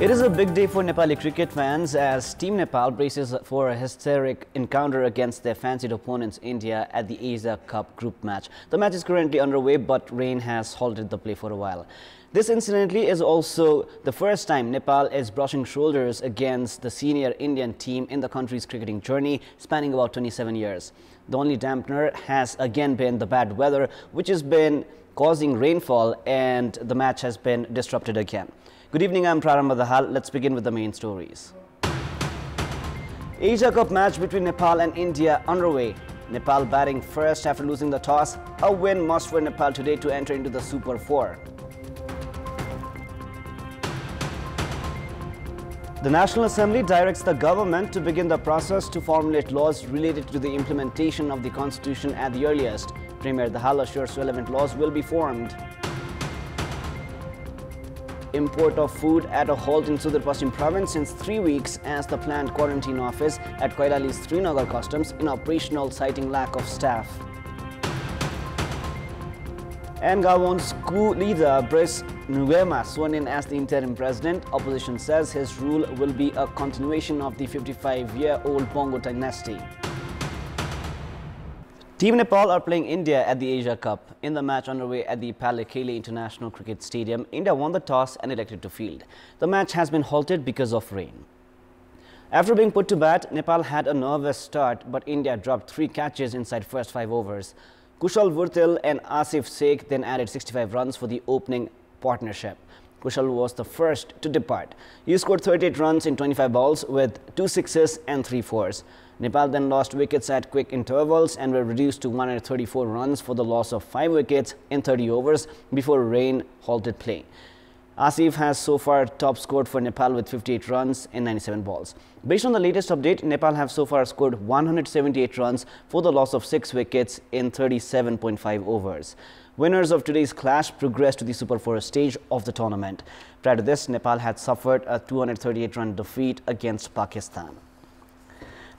It is a big day for Nepali cricket fans as Team Nepal braces for a historic encounter against their fancied opponents India at the Asia Cup group match. The match is currently underway, but rain has halted the play for a while. This incidentally is also the first time Nepal is brushing shoulders against the senior Indian team in the country's cricketing journey, spanning about 27 years. The only dampener has again been the bad weather, which has been causing rainfall, and the match has been disrupted again. Good evening, I'm Prarambha Dahal. Let's begin with the main stories. Asia Cup match between Nepal and India underway. Nepal batting first after losing the toss. A win must for Nepal today to enter into the Super 4. The National Assembly directs the government to begin the process to formulate laws related to the implementation of the Constitution at the earliest. Premier Dahal assures relevant laws will be formed. Import of food at a halt in Sudar Paschim province since 3 weeks as the planned quarantine office at Koilali's Srinagar customs inoperational, citing lack of staff. And Gabon's coup leader Brice Nguema sworn in as the interim president. Opposition says his rule will be a continuation of the 55-year-old Bongo dynasty. Team Nepal are playing India at the Asia Cup. In the match underway at the Pallekele International Cricket Stadium, India won the toss and elected to field. The match has been halted because of rain. After being put to bat, Nepal had a nervous start, but India dropped 3 catches inside first 5 overs. Kushal Vurtil and Asif Sheikh then added 65 runs for the opening partnership. Kushal was the first to depart. He scored 38 runs in 25 balls with 2 sixes and 3 fours. Nepal then lost wickets at quick intervals and were reduced to 134 runs for the loss of 5 wickets in 30 overs before rain halted play. Asif has so far top scored for Nepal with 58 runs in 97 balls. Based on the latest update, Nepal have so far scored 178 runs for the loss of 6 wickets in 37.5 overs. Winners of today's clash progressed to the Super 4 stage of the tournament. Prior to this, Nepal had suffered a 238-run defeat against Pakistan.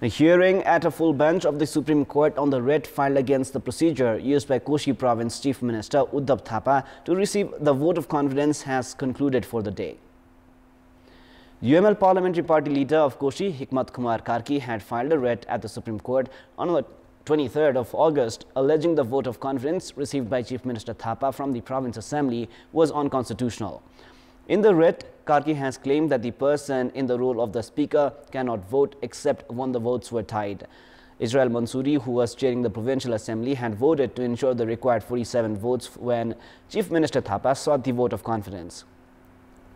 A hearing at a full bench of the Supreme Court on the writ filed against the procedure used by Koshi Province Chief Minister Uddhav Thapa to receive the vote of confidence has concluded for the day. UML Parliamentary Party leader of Koshi, Hikmat Kumar Karki, had filed a writ at the Supreme Court on the 23rd of August, alleging the vote of confidence received by Chief Minister Thapa from the Province Assembly was unconstitutional. In the writ, Karki has claimed that the person in the role of the Speaker cannot vote except when the votes were tied. Israel Mansouri, who was chairing the Provincial Assembly, had voted to ensure the required 47 votes when Chief Minister Thapa sought the vote of confidence.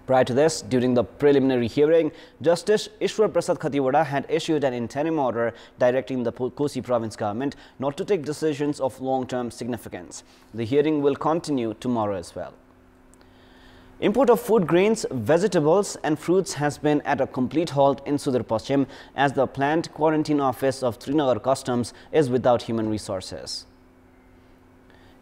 Prior to this, during the preliminary hearing, Justice Ishwar Prasad Khatiwada had issued an interim order directing the Kosi province government not to take decisions of long-term significance. The hearing will continue tomorrow as well. Import of food grains, vegetables and fruits has been at a complete halt in Sudar Paschim as the planned quarantine office of Srinagar Customs is without human resources.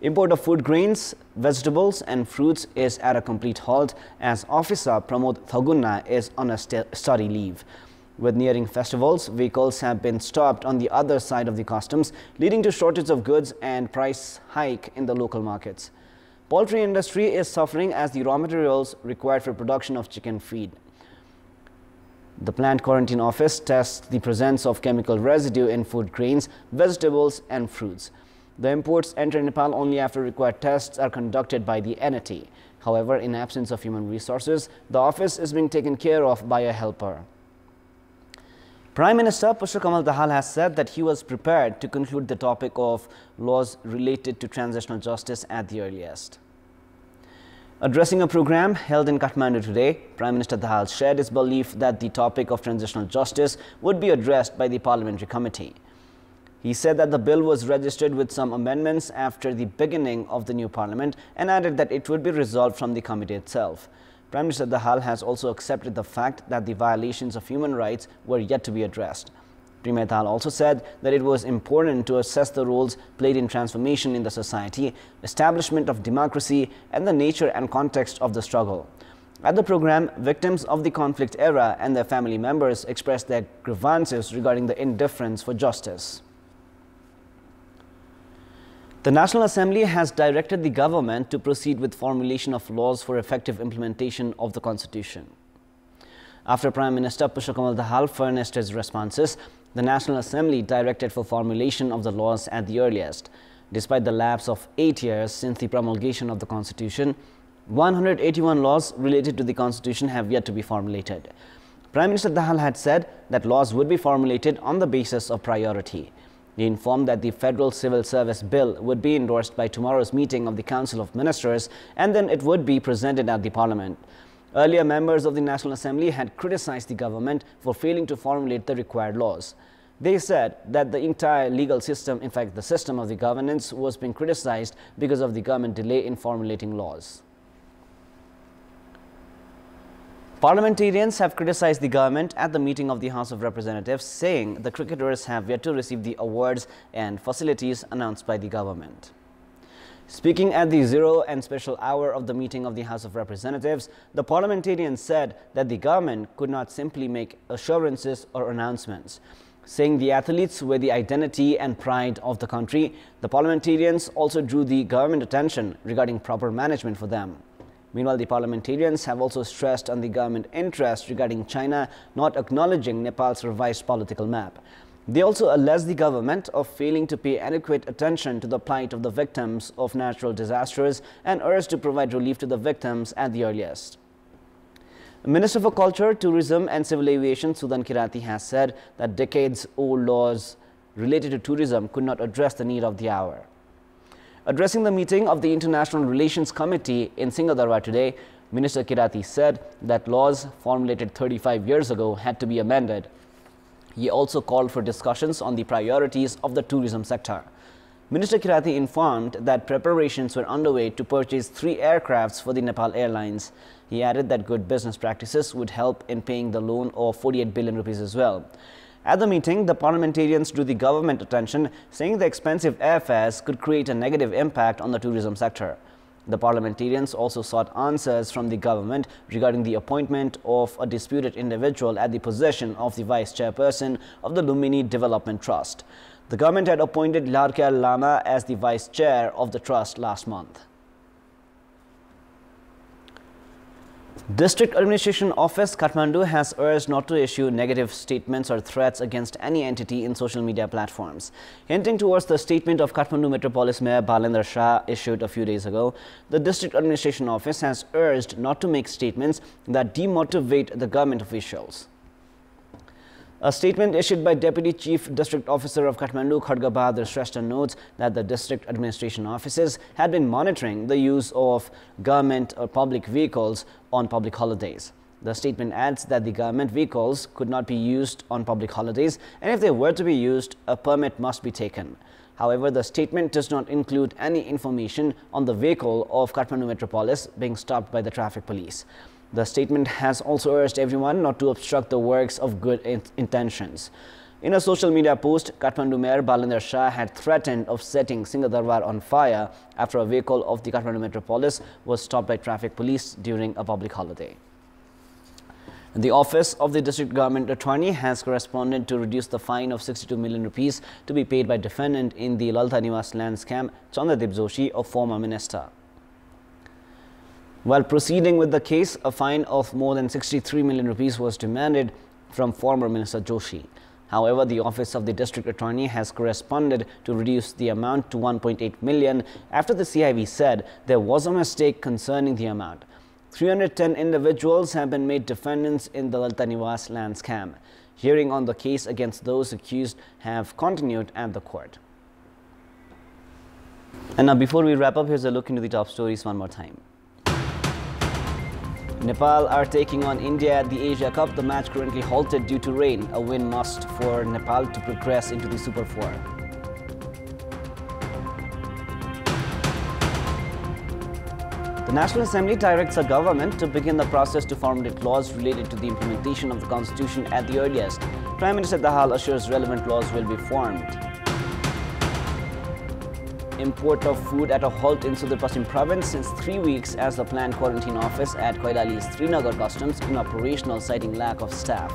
Import of food grains, vegetables and fruits is at a complete halt as Officer Pramod Thagunna is on a study leave. With nearing festivals, vehicles have been stopped on the other side of the customs, leading to shortage of goods and price hike in the local markets. Poultry industry is suffering as the raw materials required for production of chicken feed. The planned quarantine office tests the presence of chemical residue in food grains, vegetables and fruits. The imports enter Nepal only after required tests are conducted by the NAT. However, in absence of human resources, the office is being taken care of by a helper. Prime Minister Kamal Dahal has said that he was prepared to conclude the topic of laws related to transitional justice at the earliest. Addressing a program held in Kathmandu today, Prime Minister Dahal shared his belief that the topic of transitional justice would be addressed by the Parliamentary Committee. He said that the bill was registered with some amendments after the beginning of the new parliament and added that it would be resolved from the committee itself. Prime Minister Dahal has also accepted the fact that the violations of human rights were yet to be addressed. Premier Dahal also said that it was important to assess the roles played in transformation in the society, establishment of democracy, and the nature and context of the struggle. At the program, victims of the conflict era and their family members expressed their grievances regarding the indifference for justice. The National Assembly has directed the government to proceed with formulation of laws for effective implementation of the Constitution. After Prime Minister Kamal Dahal furnished his responses, the National Assembly directed for formulation of the laws at the earliest. Despite the lapse of 8 years since the promulgation of the Constitution, 181 laws related to the Constitution have yet to be formulated. Prime Minister Dahal had said that laws would be formulated on the basis of priority. He informed that the Federal Civil Service Bill would be endorsed by tomorrow's meeting of the Council of Ministers, and then it would be presented at the Parliament. Earlier, members of the National Assembly had criticized the government for failing to formulate the required laws. They said that the entire legal system, in fact the system of the governance, was being criticized because of the government delay in formulating laws. Parliamentarians have criticized the government at the meeting of the House of Representatives, saying the cricketers have yet to receive the awards and facilities announced by the government. Speaking at the 0 and special hour of the meeting of the House of Representatives, the parliamentarians said that the government could not simply make assurances or announcements. Saying the athletes were the identity and pride of the country, the parliamentarians also drew the government attention regarding proper management for them. Meanwhile, the parliamentarians have also stressed on the government interest regarding China not acknowledging Nepal's revised political map. They also alleged the government of failing to pay adequate attention to the plight of the victims of natural disasters and urged to provide relief to the victims at the earliest. Minister for Culture, Tourism and Civil Aviation Sudan Kirati has said that decades-old laws related to tourism could not address the need of the hour. Addressing the meeting of the International Relations Committee in Singapore today, Minister Kirati said that laws formulated 35 years ago had to be amended. He also called for discussions on the priorities of the tourism sector. Minister Kirati informed that preparations were underway to purchase 3 aircrafts for the Nepal Airlines. He added that good business practices would help in paying the loan of 48 billion rupees as well. At the meeting, the parliamentarians drew the government attention, saying the expensive airfares could create a negative impact on the tourism sector. The parliamentarians also sought answers from the government regarding the appointment of a disputed individual at the position of the vice chairperson of the Lumini Development Trust. The government had appointed Larkyal Lama as the vice chair of the trust last month. District Administration Office Kathmandu has urged not to issue negative statements or threats against any entity in social media platforms. Hinting towards the statement of Kathmandu Metropolis Mayor Balendra Shah issued a few days ago, the District Administration Office has urged not to make statements that demotivate the government officials. A statement issued by Deputy Chief District Officer of Kathmandu, Khadga Bahadur Shrestha, notes that the district administration offices had been monitoring the use of government or public vehicles on public holidays. The statement adds that the government vehicles could not be used on public holidays, and if they were to be used, a permit must be taken. However, the statement does not include any information on the vehicle of Kathmandu Metropolis being stopped by the traffic police. The statement has also urged everyone not to obstruct the works of good intentions. In a social media post, Kathmandu Mayor Balendra Shah had threatened of setting Singhadarbar on fire after a vehicle of the Kathmandu Metropolis was stopped by traffic police during a public holiday. The Office of the District Government Attorney has corresponded to reduce the fine of 62 million rupees to be paid by defendant in the Lalta Niwas land scam, Chandradip Joshi, a former minister. While proceeding with the case, a fine of more than 63 million rupees was demanded from former Minister Joshi. However, the Office of the District Attorney has corresponded to reduce the amount to 1.8 million after the CIV said there was a mistake concerning the amount. 310 individuals have been made defendants in the Lalta Niwas land scam. Hearing on the case against those accused have continued at the court. And now, before we wrap up, here's a look into the top stories one more time. Nepal are taking on India at the Asia Cup. The match currently halted due to rain. A win must for Nepal to progress into the Super 4. The National Assembly directs the government to begin the process to formulate laws related to the implementation of the Constitution at the earliest. Prime Minister Dahal assures relevant laws will be formed. Import of food at a halt in Sudar Paschim province since 3 weeks as the planned quarantine office at Koilali's Srinagar Customs inoperational, citing lack of staff.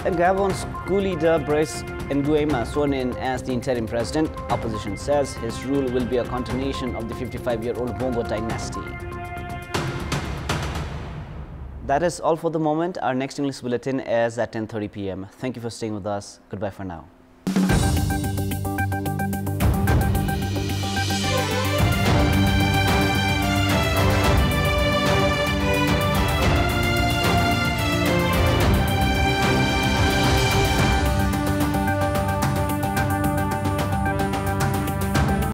And Gabon's coup leader Brice Nguema sworn in as the interim president. Opposition says his rule will be a continuation of the 55-year-old Bongo dynasty. That is all for the moment. Our next English bulletin is at 10:30 p.m. Thank you for staying with us. Goodbye for now.